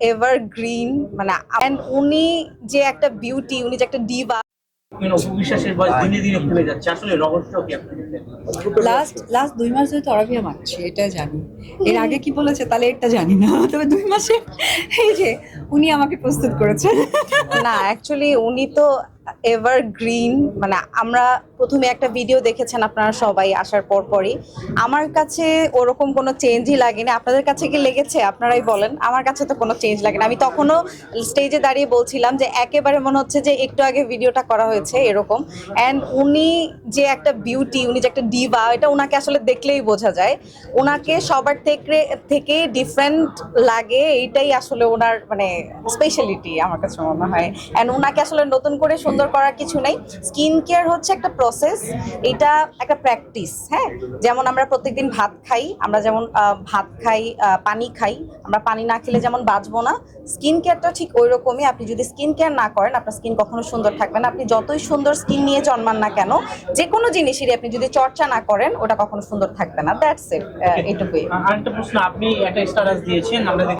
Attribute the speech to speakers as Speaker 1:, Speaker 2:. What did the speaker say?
Speaker 1: Evergreen মানে উনি যে একটা বিউটি, উনি যে একটা ডিভা।
Speaker 2: অপবিশ্বাসের বয়স দিনে দিনে কমে যাচ্ছে, আসলে রহস্য কি আপনাদের?
Speaker 3: লাস্ট লাস্ট 2 মাস ধরে তো অরাবিয়া মারছে, এটা জানি। এর আগে কি বলেছে তাহলে এটা জানি না, তবে 2 মাসে এই যে উনি আমাকে প্রস্তুত করেছেন।
Speaker 1: না, অ্যাকচুয়ালি উনি তো এভারগ্রিন মানে আমরা প্রথমে একটা ভিডিও দেখেছেন আপনারা সবাই আসার পরই। আমার কাছে ওরকম কোনো চেঞ্জই লাগেনি। আপনাদের কাছে কি লেগেছে আপনারাই বলেন। আমার কাছে তো কোনো চেঞ্জ লাগে না। আমি তখনও স্টেজে দাঁড়িয়ে বলছিলাম যে একেবারে মনে হচ্ছে যে একটু আগে ভিডিওটা করা হয়েছে এরকম। অ্যান্ড উনি যে একটা বিউটি, উনি যে একটা ডিভা, এটা ওনাকে আসলে দেখলেই বোঝা যায়। ওনাকে সবার থেকে ডিফারেন্ট লাগে, এইটাই আসলে ওনার মানে স্পেশালিটি আমার কাছে মনে হয়। অ্যান্ড ওনাকে আসলে নতুন করে সুন্দর করার কিছু নেই। স্কিন কেয়ার হচ্ছে একটা প্রসেস, এটা একটা প্র্যাকটিস। হ্যাঁ, যেমন আমরা প্রত্যেকদিন ভাত খাই, আমরা যেমন ভাত খাই, পানি খাই, আমরা পানি না খেলে যেমন বাঁচবো না, স্কিন কেয়ারটা ঠিক ওই রকমই। আপনি যদি স্কিন কেয়ার না করেন আপনার স্কিন কখনো সুন্দর থাকবে না। আপনি যতই সুন্দর স্কিন নিয়ে জন্মান না কেন, যে কোনো জিনিসেরই আপনি যদি চর্চা না করেন ওটা কখনো সুন্দর থাকবে না। দ্যাটস ইট, এটুকুই।
Speaker 2: আরেকটা প্রশ্ন, আপনি একটা স্ট্যাটাস দিয়েছেন, আমরা